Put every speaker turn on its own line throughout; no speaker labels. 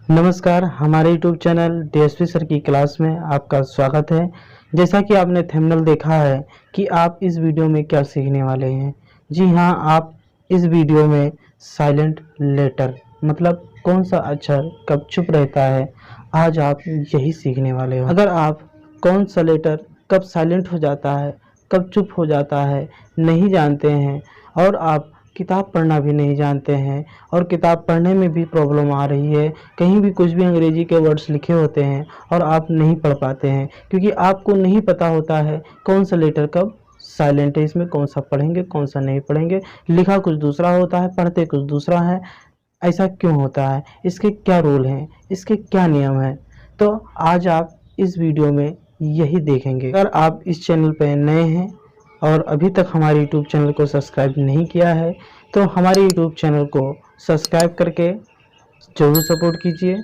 नमस्कार, हमारे YouTube channel DSP sir की क्लास में आपका स्वागत है। जैसा कि आपने थंबनेल देखा है कि आप इस वीडियो में क्या सीखने वाले हैं। जी हाँ, आप इस वीडियो में साइलेंट लेटर मतलब कौन सा अक्षर कब चुप रहता है, आज आप यही सीखने वाले हो। अगर आप कौन सा लेटर कब साइलेंट हो जाता है, कब चुप हो जाता है नहीं जानते हैं और आप किताब पढ़ना भी नहीं जानते हैं और किताब पढ़ने में भी प्रॉब्लम आ रही है, कहीं भी कुछ भी अंग्रेजी के वर्ड्स लिखे होते हैं और आप नहीं पढ़ पाते हैं क्योंकि आपको नहीं पता होता है कौन सा लेटर कब साइलेंट है, इसमें कौन सा पढ़ेंगे कौन सा नहीं पढ़ेंगे, लिखा कुछ दूसरा होता है पढ़ते कुछ दूसरा है। ऐसा क्यों होता है, इसके क्या रूल हैं, इसके क्या नियम हैं, तो आज आप इस वीडियो में यही देखेंगे। अगर आप इस चैनल पर नए हैं और अभी तक हमारे YouTube चैनल को सब्सक्राइब नहीं किया है तो हमारे YouTube चैनल को सब्सक्राइब करके ज़रूर सपोर्ट कीजिए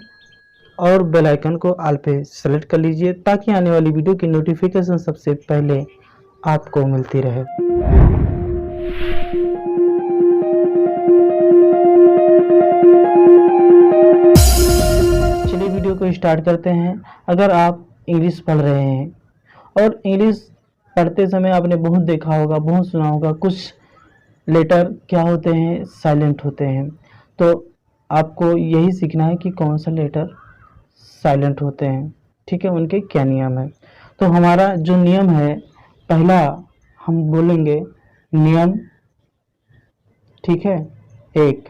और बेल आइकन को ऑल पे सेलेक्ट कर लीजिए ताकि आने वाली वीडियो की नोटिफिकेशन सबसे पहले आपको मिलती रहे। चलिए वीडियो को स्टार्ट करते हैं। अगर आप इंग्लिश पढ़ रहे हैं और इंग्लिश पढ़ते समय आपने बहुत देखा होगा, बहुत सुना होगा, कुछ लेटर क्या होते हैं साइलेंट होते हैं, तो आपको यही सीखना है कि कौन सा लेटर साइलेंट होते हैं। ठीक है, उनके क्या नियम है। तो हमारा जो नियम है, पहला हम बोलेंगे नियम, ठीक है, एक।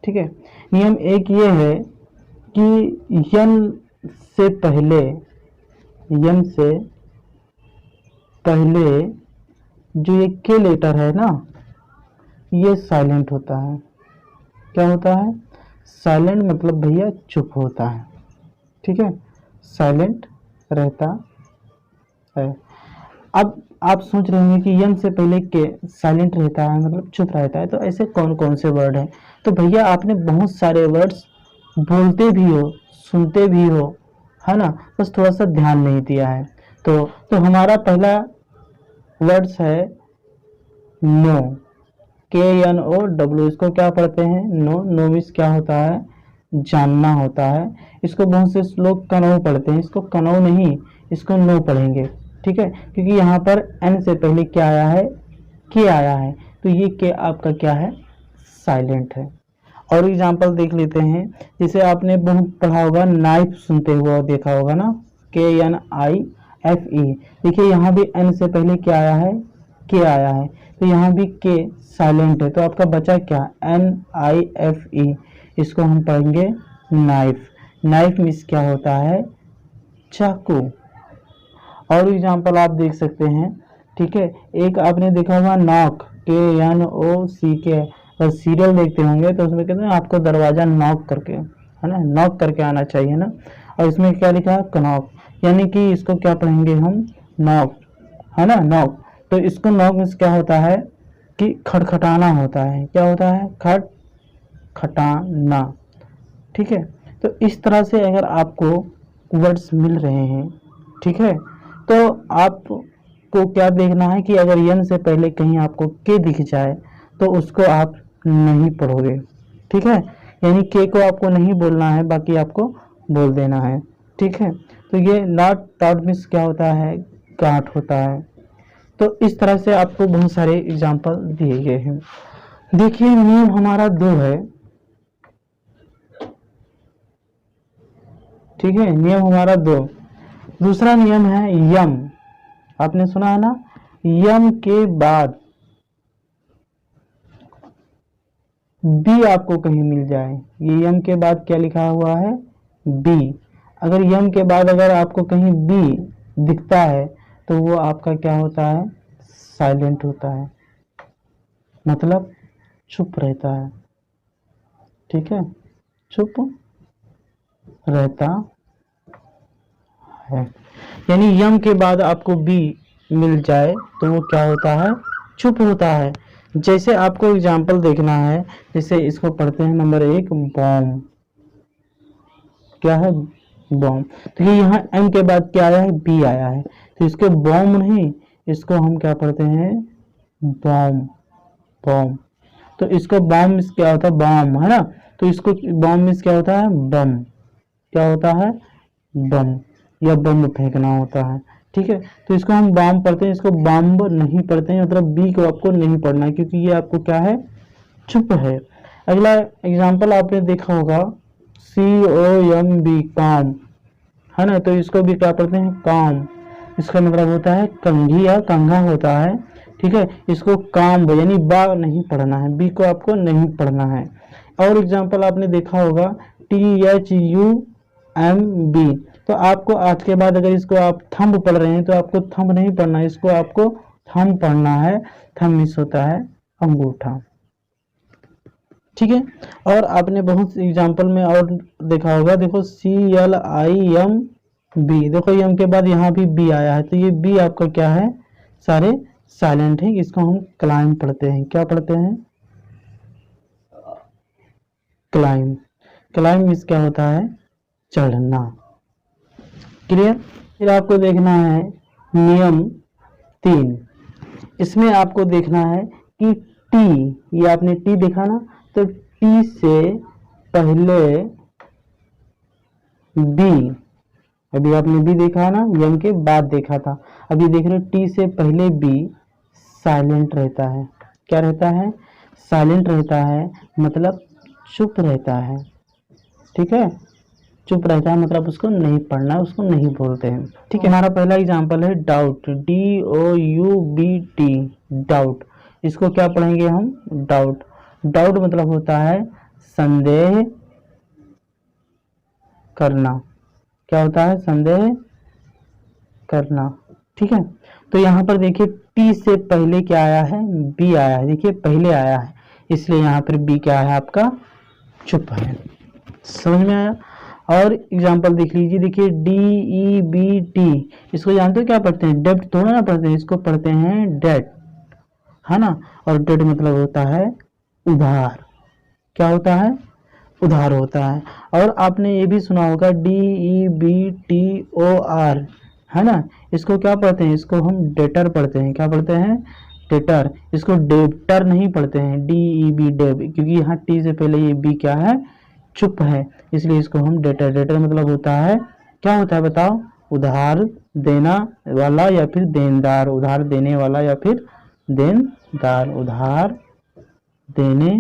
ठीक है, नियम एक ये है कि यन से पहले जो ये के लेटर है ना, ये साइलेंट होता है। क्या होता है? साइलेंट मतलब भैया चुप होता है। ठीक है, साइलेंट रहता है। अब आप सोच रहे होंगे कि यन से पहले के साइलेंट रहता है मतलब चुप रहता है, तो ऐसे कौन कौन से वर्ड हैं? तो भैया आपने बहुत सारे वर्ड्स बोलते भी हो, सुनते भी हो, है ना, बस थोड़ा सा ध्यान नहीं दिया है। तो हमारा पहला वर्ड्स है नो, KNOW। इसको क्या पढ़ते हैं? नो। नो मीन्स क्या होता है? जानना होता है। इसको बहुत से लोग कनौ पढ़ते हैं, इसको कनौ नहीं, इसको नो पढ़ेंगे। ठीक है, क्योंकि यहाँ पर एन से पहले क्या आया है? के आया है, तो ये के आपका क्या है? साइलेंट है। और एग्जाम्पल देख लेते हैं, जैसे आपने बहुत पढ़ा होगा, नाइफ सुनते हुआ देखा होगा ना, KNIFE। देखिए यहाँ भी एन से पहले क्या आया है? के आया है, तो यहाँ भी के साइलेंट है, तो आपका बचा क्या? NIFE। इसको हम पढ़ेंगे नाइफ। नाइफ मीन्स क्या होता है? चाकू। और एग्जाम्पल आप देख सकते हैं। ठीक है, एक आपने देखा होगा नॉक, KNOCK। अगर सीरियल देखते होंगे तो उसमें कहते हैं आपको दरवाजा नॉक करके, है ना, नॉक करके आना चाहिए ना, और इसमें क्या लिखा है? कनॉक, यानी कि इसको क्या पढ़ेंगे हम? नॉक, है ना, नॉक। तो इसको नॉक मीन्स क्या होता है कि खटखटाना होता है। क्या होता है? खटखटाना। ठीक है, तो इस तरह से अगर आपको वर्ड्स मिल रहे हैं, ठीक है, तो आपको क्या देखना है कि अगर यन से पहले कहीं आपको के दिख जाए तो उसको आप नहीं पढ़ोगे। ठीक है, यानी के को आपको नहीं बोलना है, बाकी आपको बोल देना है। ठीक है, तो ये नॉट टॉट मीन्स क्या होता है? गांठ होता है। तो इस तरह से आपको बहुत सारे एग्जाम्पल दिए गए हैं। देखिए नियम हमारा 2 है। ठीक है, नियम हमारा 2। दूसरा नियम है यम। आपने सुना है ना, यम के बाद बी आपको कहीं मिल जाए, ये यम के बाद क्या लिखा हुआ है? बी। अगर यम के बाद अगर आपको कहीं बी दिखता है तो वो आपका क्या होता है? साइलेंट होता है, मतलब चुप रहता है। ठीक है, चुप रहता है। यानी यम के बाद आपको बी मिल जाए तो वो क्या होता है? चुप होता है। जैसे आपको एग्जाम्पल देखना है, जैसे इसको पढ़ते हैं नंबर 1, बॉम्ब। क्या है? बॉम्ब। तो ये यहाँ एम के बाद क्या आया है? बी आया है, तो इसको बॉम्ब नहीं, इसको हम क्या पढ़ते हैं? बॉम्ब। बॉम्ब। तो इसको बॉम्ब क्या होता है? बॉम्ब, है ना, तो इसको बॉम्ब मीन्स क्या होता है? बम। क्या होता है, बम या बम फेंकना होता है। ठीक है, तो इसको हम बम पढ़ते हैं, इसको बम नहीं पढ़ते हैं, मतलब बी को आपको नहीं पढ़ना है क्योंकि ये आपको क्या है, चुप है। अगला एग्जाम्पल आपने देखा होगा, COMB काम, है ना, तो इसको भी क्या पढ़ते हैं, काम। इसका मतलब होता है कंघी या कंघा होता है। ठीक है, इसको काम यानी बा नहीं पढ़ना है, बी को आपको नहीं पढ़ना है। और एग्जाम्पल आपने देखा होगा THUMB, तो आपको आज के बाद अगर इसको आप थंब पढ़ रहे हैं तो आपको थंब नहीं पढ़ना है, इसको आपको थंब पढ़ना है। थंब मिस होता है अंगूठा। ठीक है, और आपने बहुत एग्जाम्पल में और देखा होगा, देखो CLIMB, देखो यम के बाद यहाँ भी बी आया है, तो ये बी आपका क्या है, सारे साइलेंट है। इसको हम क्लाइम पढ़ते हैं, क्या पढ़ते हैं, क्लाइम। क्लाइम मीन्स क्या होता है, चढ़ना। क्लियर। फिर आपको देखना है नियम 3, इसमें आपको देखना है कि टी, ये आपने टी देखा ना, तो टी से पहले बी, अभी आपने बी देखा ना, यम के बाद देखा था, अभी देख रहे हो टी से पहले बी साइलेंट रहता है। क्या रहता है, साइलेंट रहता है, मतलब चुप रहता है। ठीक है, चुप रहता है मतलब उसको नहीं पढ़ना, उसको नहीं बोलते हैं। ठीक है, हमारा पहला एग्जांपल है डाउट, DOUBT, डाउट। इसको क्या पढ़ेंगे हम, डाउट। डाउट मतलब होता है संदेह करना। क्या होता है, संदेह करना। ठीक है, तो यहाँ पर देखिए टी से पहले क्या आया है, बी आया है, देखिए पहले आया है, इसलिए यहाँ पर बी क्या है आपका, चुप है। समझ में आया। और एग्जाम्पल देख लीजिए, देखिए DEBT, इसको जानते हो क्या पढ़ते हैं, डेब्ट थोड़ा ना पढ़ते हैं, इसको पढ़ते हैं डेट, है ना। और डेट मतलब होता है उधार। क्या होता है, उधार होता है। और आपने ये भी सुना होगा DEBTOR, है ना, इसको क्या पढ़ते हैं, इसको हम डेटर पढ़ते हैं। क्या पढ़ते हैं, डेटर। इसको डेब्टर नहीं पढ़ते हैं, DEB डेब, क्योंकि यहाँ टी से पहले ये बी क्या है, चुप है, इसलिए इसको हम डेटर। डेटर मतलब होता है, क्या होता है बताओ, उधार देना वाला या फिर देनदार, उधार देने वाला या फिर देनदार, उधार देने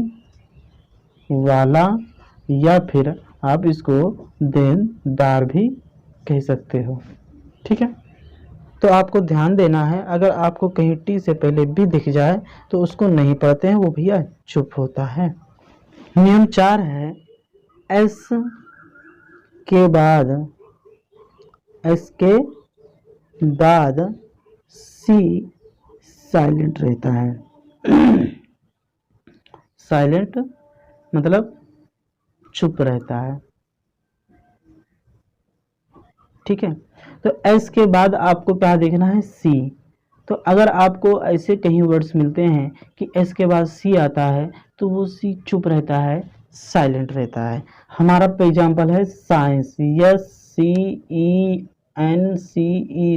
वाला या फिर आप इसको देनदार भी कह सकते हो। ठीक है, तो आपको ध्यान देना है, अगर आपको कहीं टी से पहले बी दिख जाए तो उसको नहीं पढ़ते हैं, वो भैया चुप होता है। नियम 4 है, एस के बाद सी साइलेंट रहता है। साइलेंट मतलब चुप रहता है। ठीक है, तो एस के बाद आपको क्या देखना है, सी। तो अगर आपको ऐसे कहीं वर्ड्स मिलते हैं कि एस के बाद सी आता है तो वो सी चुप रहता है, साइलेंट रहता है। हमारा एग्जाम्पल है साइंस, SCENCE,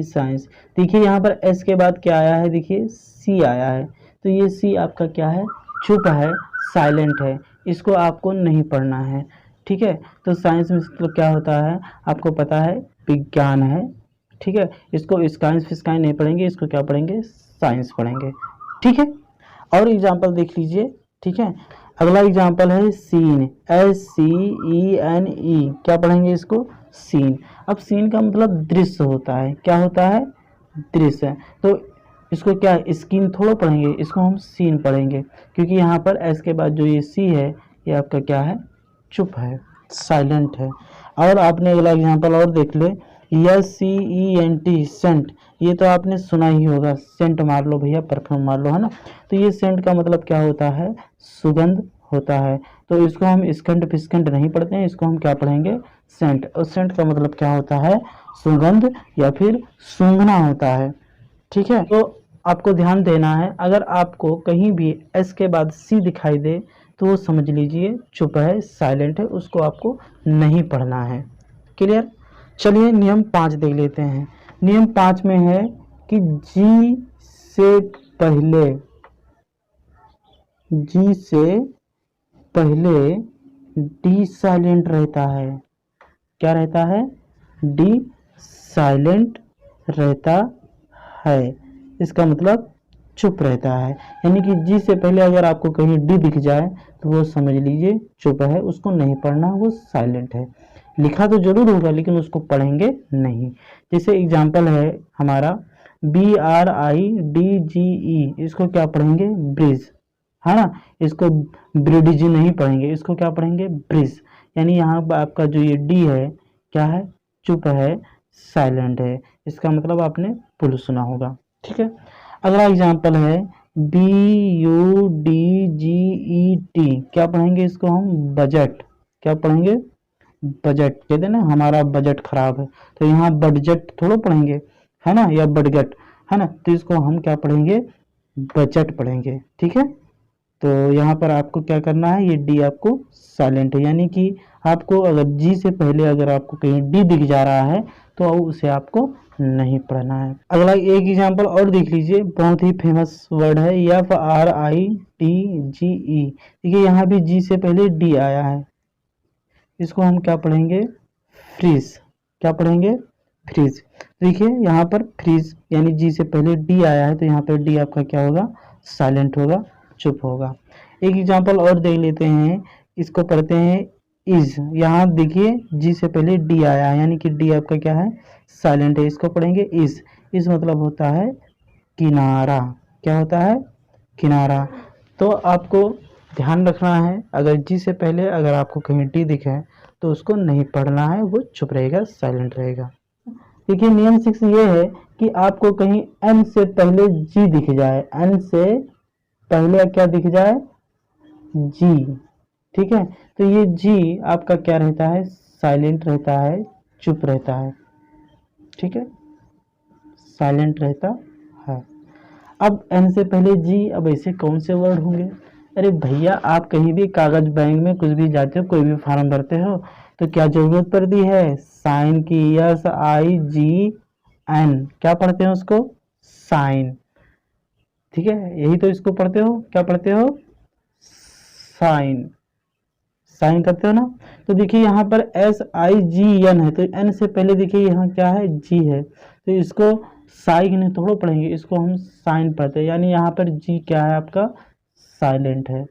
साइंस। देखिए यहाँ पर एस के बाद क्या आया है, देखिए सी आया है, तो ये सी आपका क्या है, चुप है, साइलेंट है, इसको आपको नहीं पढ़ना है। ठीक है, तो साइंस में तो क्या होता है आपको पता है, विज्ञान है। ठीक है, इसको स्काइंस फिस्काइन नहीं पढ़ेंगे, इसको क्या पढ़ेंगे, साइंस पढ़ेंगे। ठीक है, और एग्जाम्पल देख लीजिए। ठीक है, अगला एग्जाम्पल है सीन, SCENE, क्या पढ़ेंगे इसको, सीन। अब सीन का मतलब दृश्य होता है। क्या होता है, दृश्य। तो इसको क्या स्किन थोड़ा पढ़ेंगे, इसको हम सीन पढ़ेंगे, क्योंकि यहाँ पर एस के बाद जो ये सी है ये आपका क्या है, चुप है, साइलेंट है। और आपने अगला एग्जाम्पल और देख ले, SCENT, सेंट। ये तो आपने सुना ही होगा, सेंट मार लो भैया, परफ्यूम मार लो, है ना। तो ये सेंट का मतलब क्या होता है, सुगंध होता है। तो इसको हम स्कंट फिस्कंट नहीं पढ़ते हैं, इसको हम क्या पढ़ेंगे, सेंट। और सेंट का मतलब क्या होता है, सुगंध या फिर सूंघना होता है। ठीक है, तो आपको ध्यान देना है, अगर आपको कहीं भी एस के बाद सी दिखाई दे तो वो समझ लीजिए चुप है, साइलेंट है, उसको आपको नहीं पढ़ना है। क्लियर। चलिए नियम 5 देख लेते हैं। नियम 5 में है कि जी से पहले डी साइलेंट रहता है। क्या रहता है, डी साइलेंट रहता है। इसका मतलब चुप रहता है। यानी कि जी से पहले अगर आपको कहीं डी दिख जाए तो वो समझ लीजिए चुप है, उसको नहीं पढ़ना, वो साइलेंट है। लिखा तो जरूर होगा लेकिन उसको पढ़ेंगे नहीं। जैसे एग्जाम्पल है हमारा BRIDGE, इसको क्या पढ़ेंगे, ब्रिज, है ना। इसको ब्रिज नहीं पढ़ेंगे, इसको क्या पढ़ेंगे, ब्रिज। यानी यहाँ पर आपका जो ये डी है क्या है, चुप है, साइलेंट है। इसका मतलब आपने पुल सुना होगा। ठीक है, अगला एग्जाम्पल है BUDGET, क्या पढ़ेंगे इसको हम, बजट। क्या पढ़ेंगे, बजट। कहते हैं ना हमारा बजट खराब है, तो यहाँ बजट थोड़ा पढ़ेंगे, है ना, या बजट, है ना। तो इसको हम क्या पढ़ेंगे, बजट पढ़ेंगे। ठीक है, तो यहाँ पर आपको क्या करना है, ये डी आपको साइलेंट है। यानी कि आपको अगर जी से पहले अगर आपको कहीं डी दिख जा रहा है तो उसे आपको नहीं पढ़ना है। अगला एक एग्जांपल और देख लीजिए, बहुत ही फेमस वर्ड है FRITGE। देखिए यहाँ भी जी से पहले डी आया है, इसको हम क्या पढ़ेंगे, फ्रीज। क्या पढ़ेंगे, फ्रीज। देखिए यहाँ पर फ्रीज यानी जी से पहले डी आया है, तो यहाँ पर डी आपका क्या होगा, साइलेंट होगा, चुप होगा। एक एग्जांपल और देख लेते हैं, इसको पढ़ते हैं इज। यहाँ देखिए जी से पहले डी आया है, यानी कि डी आपका क्या है, साइलेंट है। इसको पढ़ेंगे इज। इस मतलब होता है किनारा। क्या होता है, किनारा। तो आपको ध्यान रखना है, अगर जी से पहले अगर आपको कहीं डी दिखे तो उसको नहीं पढ़ना है, वो चुप रहेगा, साइलेंट रहेगा। देखिए नियम 6 ये है कि आपको कहीं एन से पहले जी दिख जाए, एन से पहले क्या दिख जाए, जी। ठीक है, तो ये जी आपका क्या रहता है, साइलेंट रहता है, चुप रहता है। ठीक है, साइलेंट रहता है। अब एन से पहले जी, अब ऐसे कौन से वर्ड होंगे। अरे भैया आप कहीं भी कागज बैंक में कुछ भी जाते हो, कोई भी फॉर्म भरते हो तो क्या जरूरत पड़ती है, साइन की। SIGN, क्या पढ़ते हैं उसको, साइन। ठीक है, यही तो इसको पढ़ते हो, क्या पढ़ते हो, साइन। साइन करते हो ना। तो देखिए यहाँ पर SIGN है, तो एन से पहले देखिए यहाँ क्या है, जी है, तो इसको साइन थोड़ा पढ़ेंगे, इसको हम साइन पढ़ते हैं। यानी यहाँ पर जी क्या है आपका, साइलेंट है।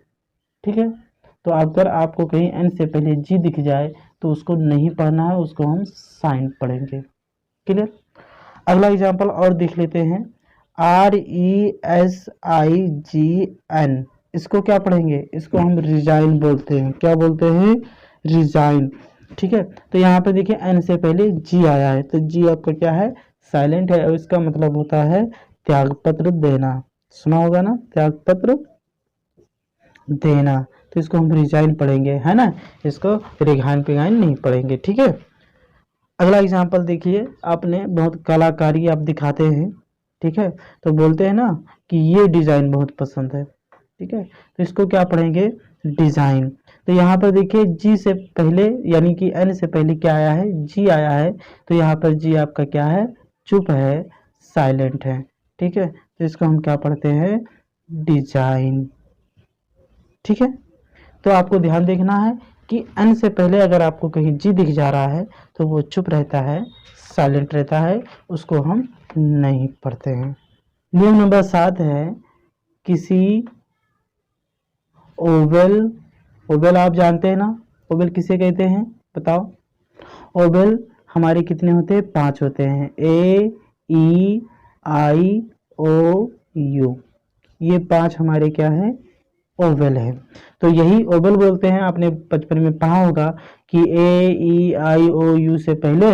ठीक है, तो अगर आपको कहीं एन से पहले जी दिख जाए तो उसको नहीं पढ़ना है, उसको हम साइन पढ़ेंगे। क्लियर। अगला एग्जांपल और देख लेते हैं, RESIGN, इसको क्या पढ़ेंगे, इसको हम रिजाइन बोलते हैं। क्या बोलते हैं, रिजाइन। ठीक है, तो यहाँ पे देखिए एन से पहले जी आया है, तो जी आपका क्या है, साइलेंट है, और इसका मतलब होता है त्यागपत्र देना। सुना होगा ना, त्यागपत्र देना। तो इसको हम रिजाइन पढ़ेंगे, है ना, इसको रिगाइन पिगाइन नहीं पढ़ेंगे। ठीक है, अगला एग्जांपल देखिए, आपने बहुत कलाकारी आप दिखाते हैं, ठीक है, तो बोलते हैं ना कि ये डिज़ाइन बहुत पसंद है। ठीक है, तो इसको क्या पढ़ेंगे, डिज़ाइन। तो यहाँ पर देखिए जी से पहले यानी कि एन से पहले क्या आया है, जी आया है, तो यहाँ पर जी आपका क्या है, चुप है, साइलेंट है। ठीक है, तो इसको हम क्या पढ़ते हैं, डिजाइन। ठीक है, तो आपको ध्यान देखना है कि एन से पहले अगर आपको कहीं जी दिख जा रहा है तो वो चुप रहता है, साइलेंट रहता है, उसको हम नहीं पढ़ते हैं। नियम नंबर 7 है, किसी ओवेल, ओवेल आप जानते हैं ना, ओवेल किसे कहते हैं बताओ। ओवेल हमारे कितने होते हैं, 5 होते हैं, AEIOU, ये 5 हमारे क्या है, ओवेल है। तो यही ओवेल बोलते हैं। आपने बचपन में पढ़ा होगा कि AEIOU से पहले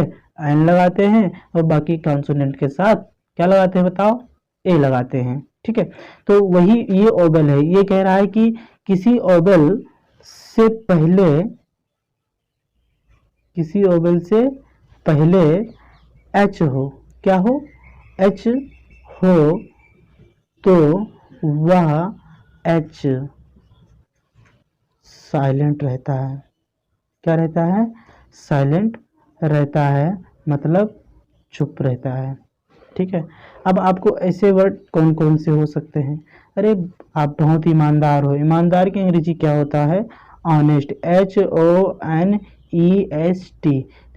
एन लगाते हैं और बाकी कॉन्सोनेंट के साथ क्या लगाते हैं बताओ, ए लगाते हैं। ठीक है, तो वही ये ओवेल है। ये कह रहा है कि किसी ओवेल से पहले, किसी ओवेल से पहले एच हो, क्या हो, एच हो, तो वह एच साइलेंट रहता है। क्या रहता है, साइलेंट रहता है, मतलब चुप रहता है। ठीक है, अब आपको ऐसे वर्ड कौन कौन से हो सकते हैं। अरे आप बहुत ईमानदार हो, ईमानदार की अंग्रेजी क्या होता है, ऑनेस्ट, HONEST। HEST।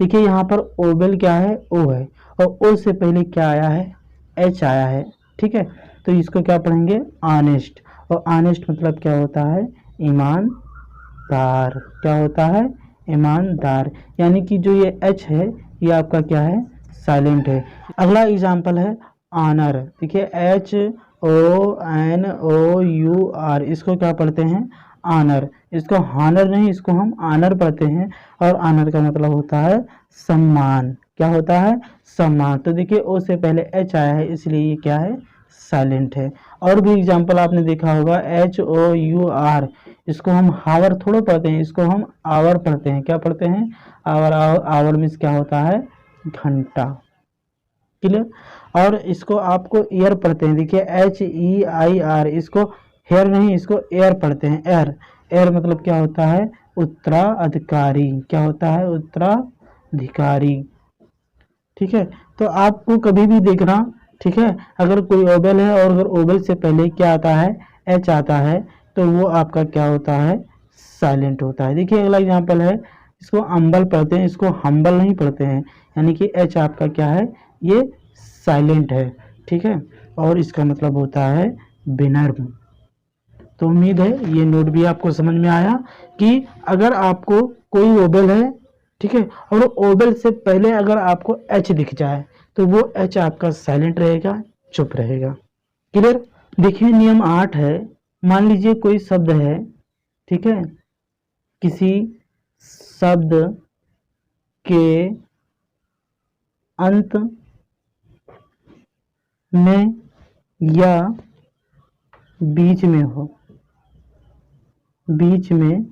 देखिए यहाँ पर ओबल क्या है, ओ है, और ओ से पहले क्या आया है, एच आया है। ठीक है, तो इसको क्या पढ़ेंगे, ऑनेस्ट। और ऑनेस्ट मतलब क्या होता है, ईमानदार। क्या होता है, ईमानदार। यानी कि जो ये एच है ये आपका क्या है, साइलेंट है। अगला एग्जाम्पल है ऑनर। देखिए HONOUR, इसको क्या पढ़ते हैं, ऑनर। इसको हॉनर नहीं, इसको हम ऑनर पढ़ते हैं। और ऑनर का मतलब होता है सम्मान। क्या होता है, सम्मान। तो देखिए ओ से पहले एच आया है, इसलिए ये क्या है, साइलेंट है। और भी एग्जाम्पल आपने देखा होगा, HOUR, इसको हम हावर थोड़ा पढ़ते हैं, इसको हम आवर पढ़ते हैं। क्या पढ़ते हैं, आवर। आवर मीन्स क्या होता है, घंटा। क्लियर। और इसको आपको एयर पढ़ते हैं। देखिए HEIR, इसको हेयर नहीं, इसको एयर पढ़ते हैं, एयर। एयर मतलब क्या होता है, उत्तराधिकारी। क्या होता है, उत्तराधिकारी। ठीक है, तो आपको कभी भी देखना, ठीक है, अगर कोई ओबल है और अगर ओबल से पहले क्या आता है, एच आता है, तो वो आपका क्या होता है, साइलेंट होता है। देखिए अगला एग्जांपल है, इसको अम्बल पढ़ते हैं, इसको हम्बल नहीं पढ़ते हैं। यानी कि एच आपका क्या है, ये साइलेंट है। ठीक है, और इसका मतलब होता है विनम्र। तो उम्मीद है ये नोट भी आपको समझ में आया कि अगर आपको कोई ओबल है, ठीक है, और ओबल से पहले अगर आपको एच दिख जाए तो वो एच आपका साइलेंट रहेगा, चुप रहेगा। क्लियर। देखिए नियम 8 है, मान लीजिए कोई शब्द है, ठीक है, किसी शब्द के अंत में या बीच में हो, बीच में,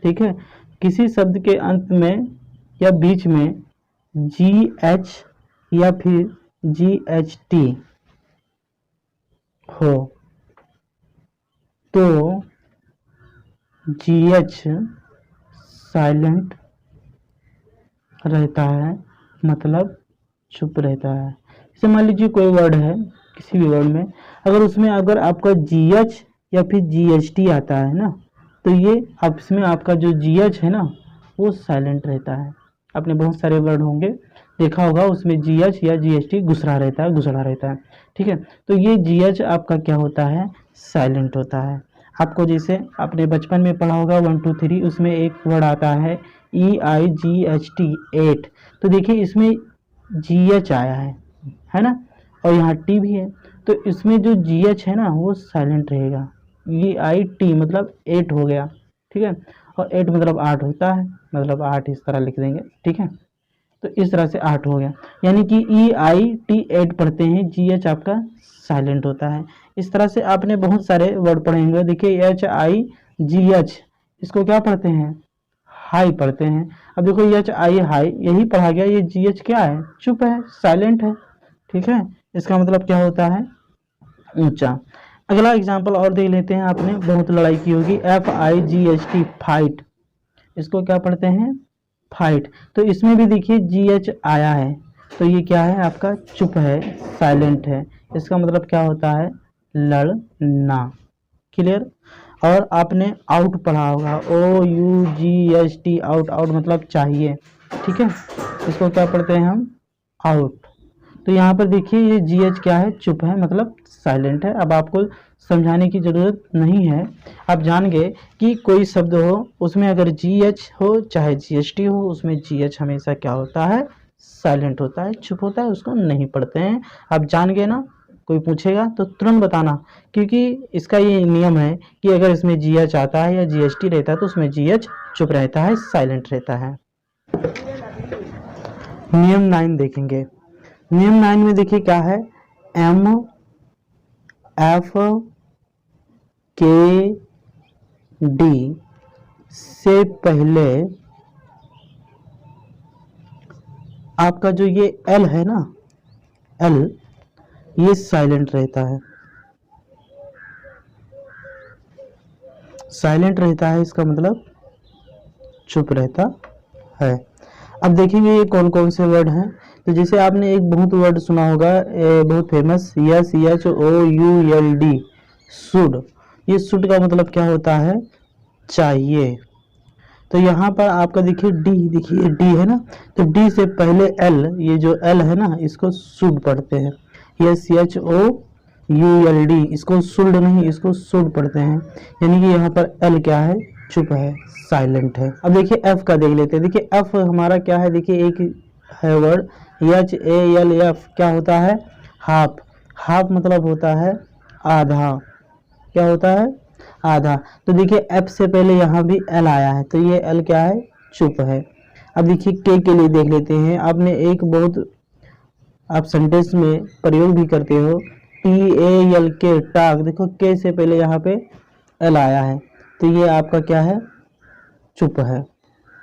ठीक है, किसी शब्द के अंत में या बीच में GH या फिर GHT हो तो GH साइलेंट रहता है, मतलब चुप रहता है। जैसे मान लीजिए कोई वर्ड है, किसी भी वर्ड में अगर उसमें अगर आपका GH या फिर GHT आता है ना, तो ये आपस में आपका जो GH है ना वो साइलेंट रहता है। आपने बहुत सारे वर्ड होंगे देखा होगा, उसमें GH या GHT घुसड़ा रहता है, घुसड़ा रहता है। ठीक है, तो ये GH आपका क्या होता है, साइलेंट होता है। आपको जैसे आपने बचपन में पढ़ा होगा 1 2 3, उसमें एक वर्ड आता है EIGHT, 8। तो देखिए इसमें GH आया है ना, और यहाँ T भी है, तो इसमें जो GH है ना वो साइलेंट रहेगा। EIT मतलब 8 हो गया। ठीक है, और 8 मतलब 8 होता है, मतलब 8 इस तरह लिख देंगे। ठीक है, तो इस तरह से 8 हो गया, यानी कि EIT 8 पढ़ते हैं, GH आपका साइलेंट होता है। इस तरह से आपने बहुत सारे वर्ड पढ़े होंगे। देखिए HIGH, इसको क्या पढ़ते हैं, हाई पढ़ते हैं। अब देखो HI हाई, यही पढ़ा गया। ये GH क्या है, चुप है, साइलेंट है। ठीक है, इसका मतलब क्या होता है, ऊंचा। अगला एग्जाम्पल और देख लेते हैं, आपने बहुत लड़ाई की होगी, FIGHT फाइट, इसको क्या पढ़ते हैं, फाइट। तो इसमें भी देखिए GH आया है, तो ये क्या है आपका, चुप है, साइलेंट है। इसका मतलब क्या होता है, लड़ना। क्लियर। और आपने आउट पढ़ा होगा, OUGHT, आउट। आउट मतलब चाहिए। ठीक है, इसको क्या पढ़ते हैं हम, आउट। तो यहाँ पर देखिए ये GH क्या है, चुप है, मतलब साइलेंट है। अब आपको समझाने की ज़रूरत नहीं है, आप जान गए कि कोई शब्द हो उसमें अगर GH हो चाहे GHT हो, उसमें GH हमेशा क्या होता है, साइलेंट होता है, चुप होता है, उसको नहीं पढ़ते हैं। आप जान गए ना, कोई पूछेगा तो तुरंत बताना, क्योंकि इसका ये नियम है कि अगर इसमें GH आता है या GHT रहता है तो उसमें GH चुप रहता है, साइलेंट रहता है। नियम 9 देखेंगे। नियम 9 में देखिए क्या है, MFKD से पहले आपका जो ये L है ना, L, ये साइलेंट रहता है, साइलेंट रहता है, इसका मतलब चुप रहता है। अब देखेंगे ये कौन कौन से वर्ड हैं। तो जैसे आपने एक बहुत वर्ड सुना होगा, बहुत फेमस, SHOULD, शुड। ये शुड का मतलब क्या होता है, चाहिए। तो यहाँ पर आपका देखिए डी, देखिए डी है ना, तो डी से पहले एल, ये जो एल है ना इसको शुड पढ़ते हैं, ये CHOULD, इसको शुल्ड नहीं, इसको शुड पढ़ते हैं, यानी कि यहाँ पर एल क्या है, चुप है, साइलेंट है। अब देखिए एफ का देख लेते हैं। देखिए एफ हमारा क्या है, देखिए एक है वर्ड HALF, क्या होता है, हाफ। हाफ मतलब होता है आधा, क्या होता है, आधा। तो देखिए एफ से पहले यहाँ भी एल आया है, तो ये एल क्या है, चुप है। अब देखिए के लिए देख लेते हैं। आपने एक बहुत, आप सेंटेंस में प्रयोग भी करते हो, TALK, टाक। देखो के से पहले यहाँ पे एल आया है, तो ये आपका क्या है, चुप है।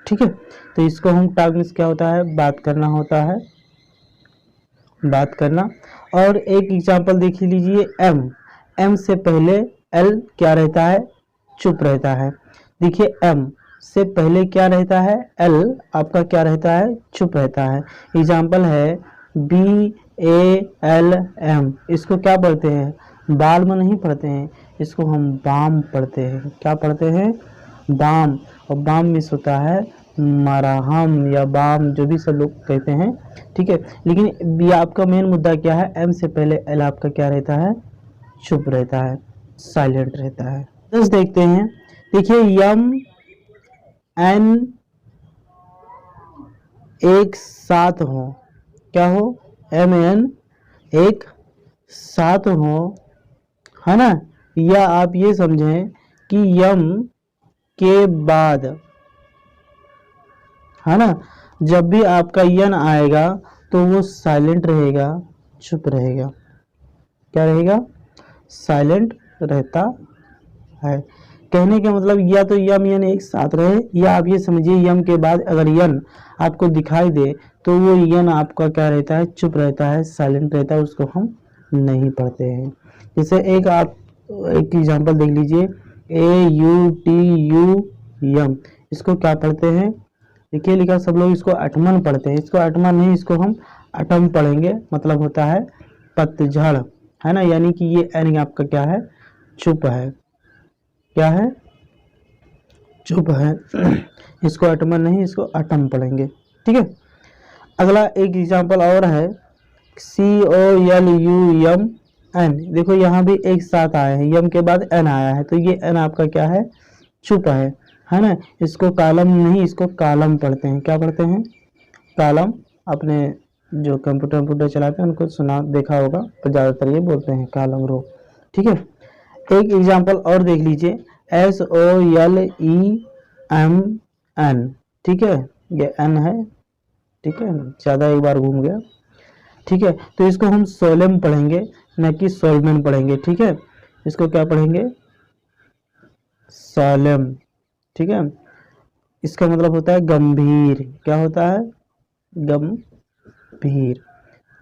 ठीक है, तो इसको हम टाक मीन्स क्या होता है, बात करना होता है, बात करना। और एक एग्जांपल देख लीजिए, एम से पहले एल क्या रहता है, चुप रहता है। देखिए एम से पहले क्या रहता है, एल आपका क्या रहता है, चुप रहता है। एग्जांपल है BALM, इसको क्या पढ़ते हैं, बाल्म नहीं पढ़ते हैं, इसको हम बाम पढ़ते हैं। क्या पढ़ते हैं, बाम। और बाम मिस होता है मरहम या बाम, जो भी सब लोग कहते हैं। ठीक है, लेकिन ये आपका मेन मुद्दा क्या है, एम से पहले एल आपका क्या रहता है, चुप रहता है, साइलेंट रहता है। 10 देखते हैं। देखिए यम एन एक साथ हो, क्या हो, MN एक साथ हो, है ना, या आप ये समझें कि यम के बाद, है ना, जब भी आपका यन आएगा तो वो साइलेंट रहेगा, चुप रहेगा। क्या रहेगा, साइलेंट रहता है। कहने का मतलब या तो यम यन एक साथ रहे, या आप ये समझिए यम के बाद अगर यन आपको दिखाई दे तो वो यन आपका क्या रहता है, चुप रहता है, साइलेंट रहता है, उसको हम नहीं पढ़ते हैं। जैसे एक आप एक एग्जांपल देख लीजिए, AUTUM, इसको क्या पढ़ते हैं, देखिए लिखा, सब लोग इसको अटमन पढ़ते हैं, इसको अटमन नहीं, इसको हम अटम पढ़ेंगे, मतलब होता है पतझड़, है ना, यानी कि ये एन आपका क्या है, चुप है, क्या है, चुप है। इसको अटमन नहीं, इसको अटम पढ़ेंगे। ठीक है, अगला एक एग्जांपल और है, COLUM एन, देखो यहाँ भी एक साथ आए हैं, यम के बाद एन आया है, तो ये एन आपका क्या है, चुप है ना। इसको कालम नहीं, इसको कालम पढ़ते हैं। क्या पढ़ते हैं, कालम। अपने जो कंप्यूटर चलाते हैं उनको सुना देखा होगा, तो ज़्यादातर ये बोलते हैं कालम रो। ठीक है, एक एग्जांपल और देख लीजिए, SOLEMN, ठीक है, ये एन है, ठीक है, ज़्यादा एक बार घूम गया। ठीक है, तो इसको हम सोलेम पढ़ेंगे, न कि सोलमन पढ़ेंगे। ठीक है, इसको क्या पढ़ेंगे, सोलेम। ठीक है, इसका मतलब होता है गंभीर, क्या होता है, गंभीर।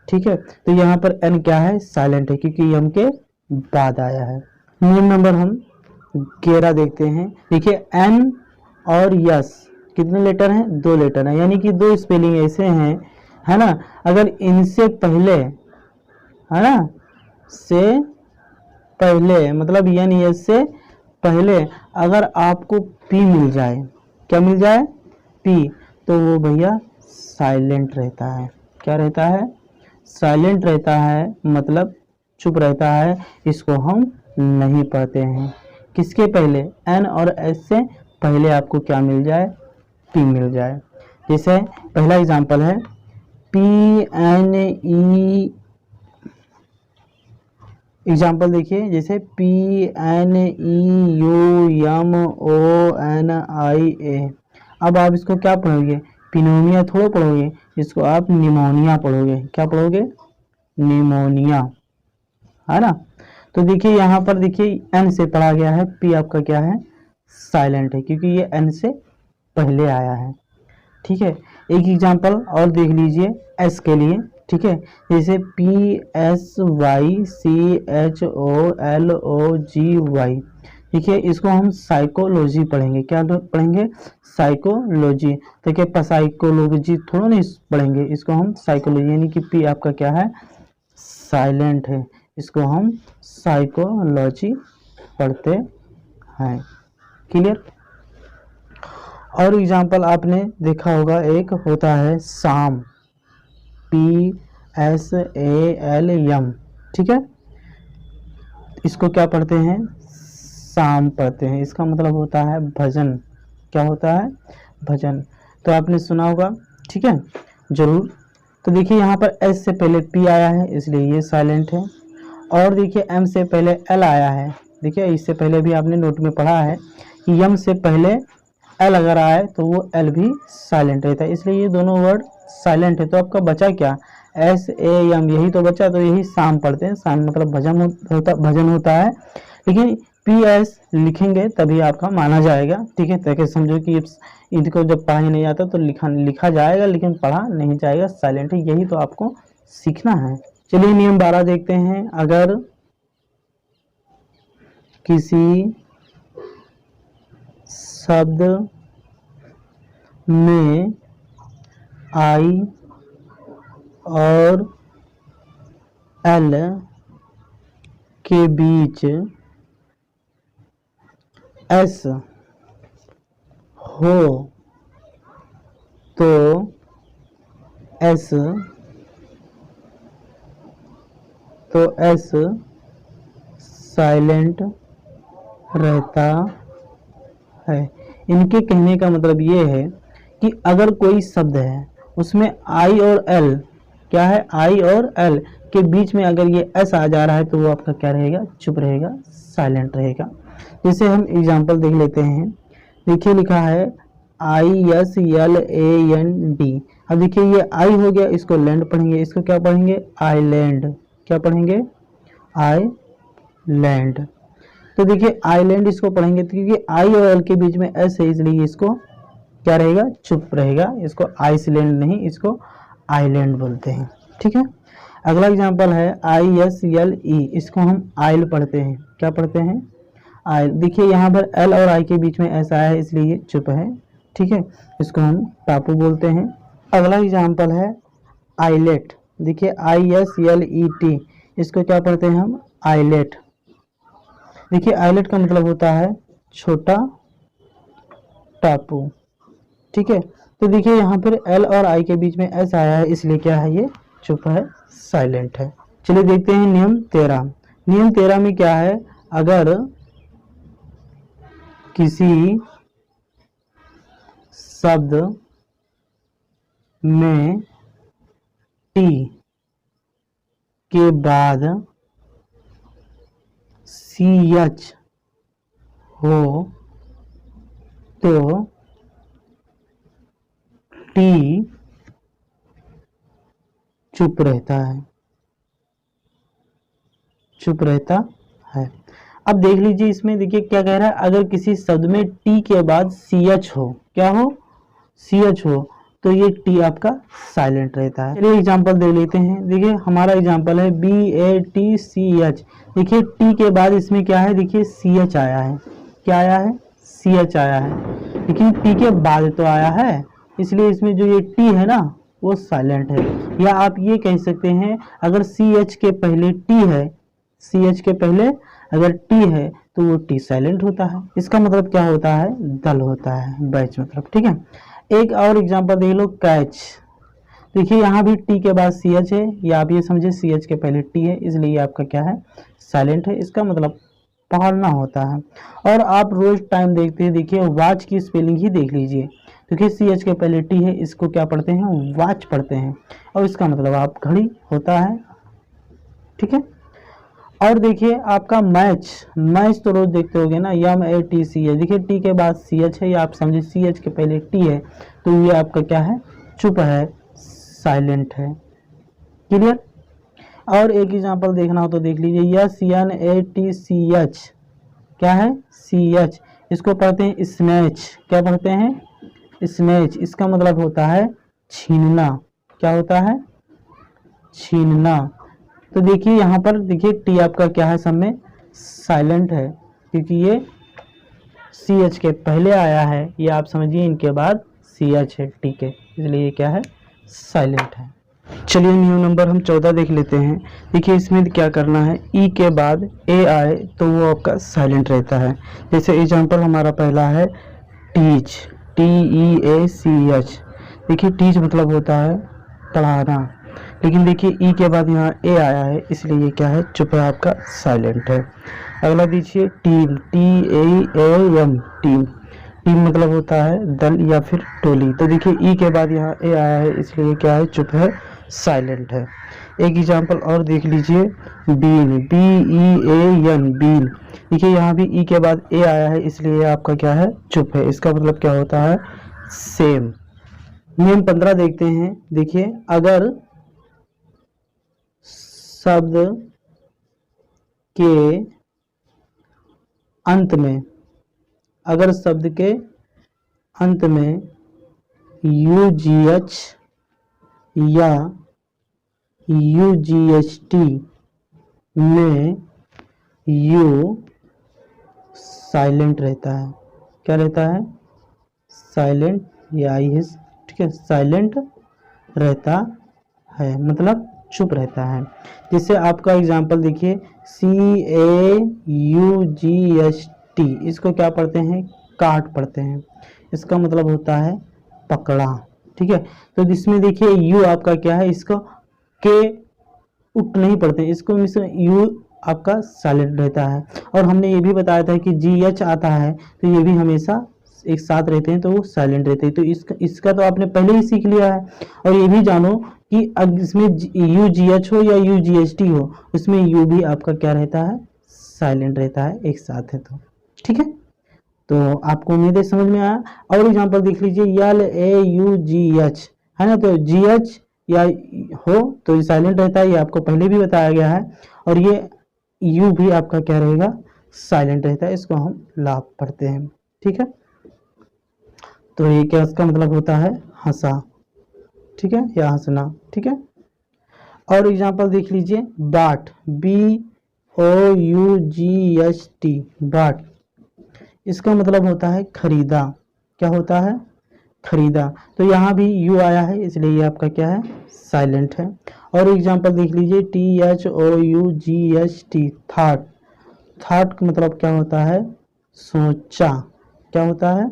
ठीक है, तो यहाँ पर एन क्या है, साइलेंट है, क्योंकि यम के बाद आया है। नियम नंबर हम 11 देखते हैं। देखिए एन और यस कितने लेटर हैं, 2 लेटर हैं, यानी कि 2 स्पेलिंग ऐसे हैं, है ना, अगर इनसे पहले, है ना, से पहले मतलब एन यस से पहले अगर आपको पी मिल जाए, क्या मिल जाए, पी, तो वो भैया साइलेंट रहता है। क्या रहता है, साइलेंट रहता है, मतलब चुप रहता है, इसको हम नहीं पढ़ते हैं। किसके पहले, एन और एस से पहले आपको क्या मिल जाए, पी मिल जाए। जैसे पहला एग्जांपल है PNE, एग्जाम्पल देखिए, जैसे PNEUMONIA। अब आप इसको क्या पढ़ोगे, पिनोनिया थोड़ा पढ़ोगे, इसको आप निमोनिया पढ़ोगे। क्या पढ़ोगे, निमोनिया, है ना। तो देखिए यहाँ पर देखिए एन से पढ़ा गया है, पी आपका क्या है, साइलेंट है, क्योंकि ये एन से पहले आया है। ठीक है, एक एग्जांपल और देख लीजिए एस के लिए। ठीक है, जैसे PSYCHOLOGY, देखिए इसको हम साइकोलॉजी पढ़ेंगे। क्या पढ़ेंगे, साइकोलॉजी। देखिए साइकोलॉजी थोड़ा नहीं पढ़ेंगे, इसको हम साइकोलॉजी, यानी कि पी आपका क्या है, साइलेंट है, इसको हम साइकोलॉजी पढ़ते हैं। क्लियर। और एग्जाम्पल आपने देखा होगा, एक होता है साम, PSALM, ठीक है, इसको क्या पढ़ते हैं, साम पढ़ते हैं। इसका मतलब होता है भजन। क्या होता है, भजन। तो आपने सुना होगा, ठीक है, जरूर। तो देखिए यहाँ पर S से पहले P आया है इसलिए ये साइलेंट है, और देखिए M से पहले L आया है। देखिए इससे पहले भी आपने नोट में पढ़ा है कि M से पहले L अगर आए तो वो L भी साइलेंट रहता है, इसलिए ये दोनों वर्ड साइलेंट है। तो आपका बचा क्या, SAM, यही तो बचा। तो यही साम पढ़ते हैं, साम मतलब भजन होता है। लेकिन PS लिखेंगे तभी आपका माना जाएगा, ठीक है। ताकि समझो कि इनको जब पढ़ा ही नहीं आता तो लिखा जाएगा लेकिन पढ़ा नहीं जाएगा, साइलेंट है। यही तो आपको सीखना है। चलिए नियम 12 देखते हैं। अगर किसी शब्द में I और L के बीच S हो तो S साइलेंट रहता है। इनके कहने का मतलब ये है कि अगर कोई शब्द है उसमें I और L, क्या है, I और L के बीच में अगर ये S आ जा रहा है तो वो आपका क्या रहेगा, चुप रहेगा, साइलेंट रहेगा। जैसे हम एग्जांपल देख लेते हैं। देखिए लिखा है ISLAND। अब देखिए ये I हो गया, इसको लैंड पढ़ेंगे, इसको क्या पढ़ेंगे, आइलैंड। क्या पढ़ेंगे, आइलैंड। तो देखिए आइलैंड इसको पढ़ेंगे तो क्योंकि I और L के बीच में S है इसलिए इसको क्या रहेगा, चुप रहेगा। इसको आइसलैंड नहीं, इसको आइलैंड बोलते हैं, ठीक है। अगला एग्जांपल है ISLE, इसको हम आइल पढ़ते हैं। क्या पढ़ते हैं, आइल। देखिए यहाँ पर L और I के बीच में S आया है इसलिए ये चुप है, ठीक है। इसको हम टापू बोलते हैं। अगला एग्जांपल है आइलेट। देखिए ISLET, इसको क्या पढ़ते हैं हम, आइलेट। देखिए आइलेट का मतलब होता है छोटा टापू, ठीक है। तो देखिए यहाँ पर L और I के बीच में S आया है इसलिए क्या है, ये चुप है, साइलेंट है। चलिए देखते हैं नियम 13। नियम 13 में क्या है, अगर किसी शब्द में T के बाद CH हो तो T चुप रहता है, चुप रहता है। अब देख लीजिए इसमें, देखिए क्या कह रहा है, अगर किसी शब्द में T के बाद CH हो, क्या हो, CH हो, तो ये T आपका साइलेंट रहता है। चलिए एग्जांपल दे लेते हैं। देखिए हमारा एग्जांपल है BATCH। देखिए T के बाद इसमें क्या है, देखिए CH आया है। क्या आया है, CH आया है, लेकिन T के बाद तो आया है इसलिए इसमें जो ये T है ना वो साइलेंट है। या आप ये कह सकते हैं, अगर CH के पहले T है, CH के पहले अगर T है तो वो T साइलेंट होता है। इसका मतलब क्या होता है, दल होता है, बैच मतलब, ठीक है। एक और एग्जांपल देख लो, कैच। देखिए यहाँ भी T के बाद CH है, या आप ये समझे CH के पहले T है इसलिए आपका क्या है, साइलेंट है। इसका मतलब पढ़ना होता है। और आप रोज टाइम देखते हैं, देखिए वॉच की स्पेलिंग ही देख लीजिए। देखिए CH के पहले T है, इसको क्या पढ़ते हैं, वॉच पढ़ते हैं, और इसका मतलब आप घड़ी होता है, ठीक है। और देखिए आपका मैच, मैच तो रोज देखते होगे ना, MATC है। देखिए T के बाद CH है, या आप समझे CH के पहले T है तो ये आपका क्या है, चुप है, साइलेंट है, क्लियर। और एक एग्जांपल देखना हो तो देख लीजिए, SNATCH, क्या है, CH, इसको पढ़ते हैं स्नैच। क्या पढ़ते हैं, स्नैच। इसका मतलब होता है छीनना। क्या होता है, छीनना। तो देखिए यहाँ पर देखिए T आपका क्या है, सब में साइलेंट है क्योंकि ये CH के पहले आया है, ये आप समझिए इनके बाद CH है T के, इसलिए ये क्या है, साइलेंट है। चलिए नियम नंबर हम 14 देख लेते हैं। देखिए इसमें क्या करना है, E के बाद A आए तो वो आपका साइलेंट रहता है। जैसे एग्जांपल हमारा पहला है टीच। TEACH। देखिए टीच मतलब होता है पढ़ाना, लेकिन देखिए ई के बाद यहाँ ए आया है इसलिए ये क्या है, चुप है, आपका साइलेंट है। अगला दीजिए टीम, TEAM, टीम। टीम मतलब होता है दल या फिर टोली। तो देखिए ई के बाद यहाँ ए आया है इसलिए क्या है, चुप है, साइलेंट है। एक एग्जांपल और देख लीजिए, बीन, BEAN, बीन। देखिए यहाँ भी ई के बाद ए आया है इसलिए आपका क्या है, चुप है। इसका मतलब क्या होता है, सेम। नियम 15 देखते हैं। देखिए अगर शब्द के अंत में, अगर शब्द के अंत में UGH या UGHT में U साइलेंट रहता है, क्या रहता है, साइलेंट या IS, ठीक है, साइलेंट रहता है, मतलब चुप रहता है। जैसे आपका एग्जांपल देखिए, CAUGHT, इसको क्या पढ़ते हैं, काट पढ़ते हैं। इसका मतलब होता है पकड़ा, ठीक है। तो इसमें देखिए यू आपका क्या है, इसको के उठ नहीं पढ़ते, इसको यू आपका साइलेंट रहता है। और हमने ये भी बताया था कि GH आता है तो ये भी हमेशा एक साथ रहते हैं तो वो साइलेंट रहते हैं। तो इसका तो आपने पहले ही सीख लिया है। और ये भी जानो कि इसमें UGH हो या UGHT हो, उसमें यू भी आपका क्या रहता है, साइलेंट रहता है, एक साथ है तो, ठीक है। तो आपको उम्मीद है समझ में आया। और एग्जांपल देख लीजिए, LAUGH है ना, तो GH या हो तो ये साइलेंट रहता है, ये आपको पहले भी बताया गया है। और ये यू भी आपका क्या रहेगा, साइलेंट रहता है, इसको हम लाभ पढ़ते हैं, ठीक है। तो ये क्या इसका मतलब होता है, हंसा, ठीक है, या हंसना, ठीक है। और एग्जांपल देख लीजिए, बाट, BOUGHT, बाट। इसका मतलब होता है खरीदा, क्या होता है, खरीदा। तो यहाँ भी यू आया है इसलिए ये आपका क्या है, साइलेंट है। और एग्जांपल देख लीजिए, THOUGHT, थॉट। थॉट का मतलब क्या होता है, सोचा, क्या होता है,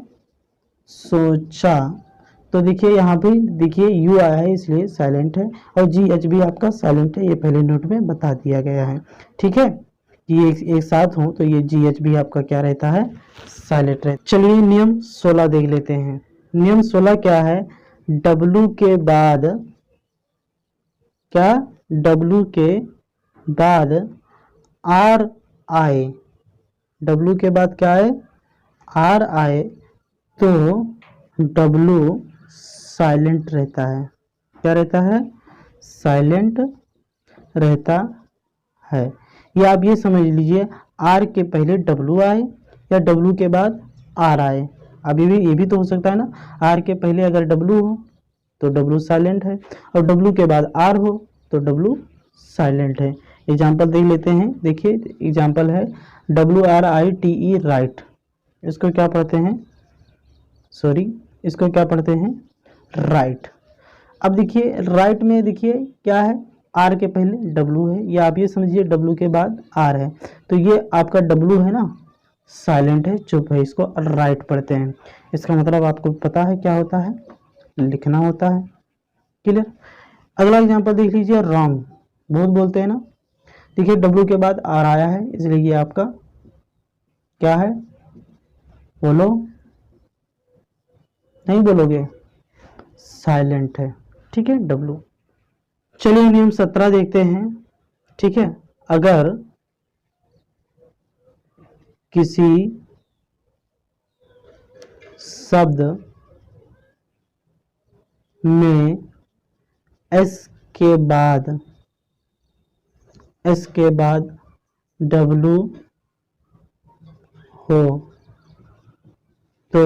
सोचा। तो देखिए यहाँ पे देखिए यू आया है इसलिए साइलेंट है, और GH भी आपका साइलेंट है, ये पहले नोट में बता दिया गया है, ठीक है। ये एक साथ हो तो ये GH भी आपका क्या रहता है, साइलेंट रहता है। चलिए नियम 16 देख लेते हैं। नियम 16 क्या है, W के बाद, क्या, W के बाद R आए, W के बाद क्या है, R आए तो W साइलेंट रहता है, क्या रहता है, साइलेंट रहता है। या आप ये समझ लीजिए, R के पहले W आए या W के बाद R आए। अब ये भी तो हो सकता है ना, R के पहले अगर W हो तो W साइलेंट है, और W के बाद R हो तो W साइलेंट है। एग्जाम्पल देख लेते हैं। देखिए एग्जाम्पल है WRITE, राइट। इसको क्या पढ़ते हैं, सॉरी, इसको क्या पढ़ते हैं, राइट। अब देखिए राइट में देखिए क्या है, आर के पहले डब्लू है, या आप ये समझिए डब्लू के बाद आर है, तो ये आपका डब्लू है ना, साइलेंट है, चुप है, इसको राइट पढ़ते हैं। इसका मतलब आपको पता है क्या होता है, लिखना होता है, क्लियर। अगला एग्जांपल देख लीजिए, रॉन्ग, बहुत बोलते हैं ना। देखिए डब्लू के बाद आर आया है इसलिए ये आपका क्या है, बोलो, नहीं बोलोगे, साइलेंट है, ठीक है, डब्लू। चलिए नियम 17 देखते हैं, ठीक है। अगर किसी शब्द में एस के बाद डब्लू हो तो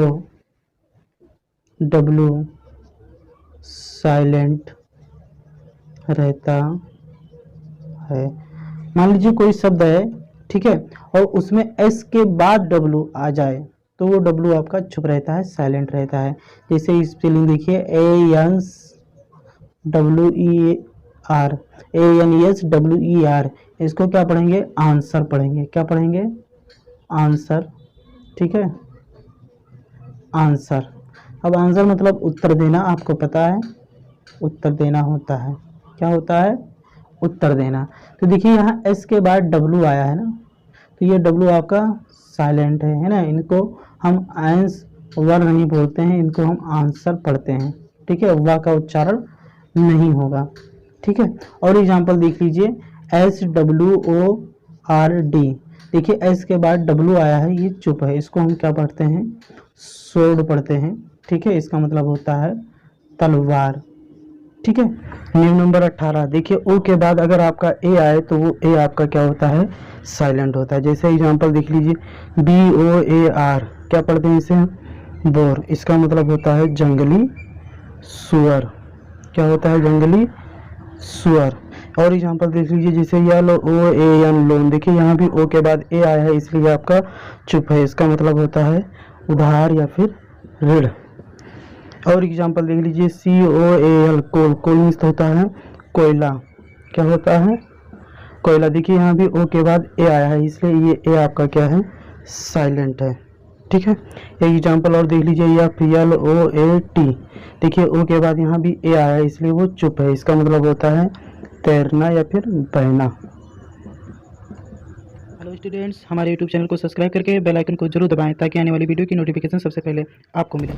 डब्लू साइलेंट रहता है। मान लीजिए कोई शब्द है, ठीक है, और उसमें एस के बाद डब्लू आ जाए तो वो डब्लू आपका चुप रहता है, साइलेंट रहता है। जैसे स्पेलिंग देखिए, ANSWER, इसको क्या पढ़ेंगे, आंसर पढ़ेंगे, क्या पढ़ेंगे, आंसर, ठीक है, आंसर। अब आंसर मतलब उत्तर देना, आपको पता है उत्तर देना होता है। क्या होता है? उत्तर देना। तो देखिए यहाँ एस के बाद डब्लू आया है ना, तो ये डब्लू आपका साइलेंट है ना। इनको हम आंस वर नहीं बोलते हैं, इनको हम आंसर पढ़ते हैं। ठीक है, वा का उच्चारण नहीं होगा। ठीक है, और एग्जाम्पल देख लीजिए SWORD। देखिए एस के बाद डब्लू आया है, ये चुप है, इसको हम क्या पढ़ते हैं? सोर्ड पढ़ते हैं। ठीक है, इसका मतलब होता है तलवार। ठीक है, नियम नंबर 18 देखिए ओ के बाद अगर आपका ए आए तो वो ए आपका क्या होता है? साइलेंट होता है। जैसे एग्जांपल देख लीजिए BOAR, क्या पढ़ते हैं इसे? बोर। इसका मतलब होता है जंगली सुअर। क्या होता है? जंगली सुअर। और एग्जांपल देख लीजिए जैसे LOAN लोन। देखिए यहाँ भी ओ के बाद ए आया है, इसलिए आपका चुप है। इसका मतलब होता है उधार या फिर ऋण। और एग्जांपल देख लीजिए COAL कोल। कोल मीन्स होता है कोयला। क्या होता है? कोयला। देखिए यहाँ भी ओ के बाद ए आया है, इसलिए ये ए आपका क्या है? साइलेंट है। ठीक है, एक एग्जांपल और देख लीजिए FLOAT। देखिए ओ के बाद यहाँ भी ए आया है, इसलिए वो चुप है। इसका मतलब होता है तैरना या फिर बहना। हेलो स्टूडेंट्स, हमारे यूट्यूब चैनल को सब्सक्राइब करके बेल आइकन को जरूर दबाएं ताकि आने वाली वीडियो की नोटिफिकेशन सबसे पहले आपको मिले।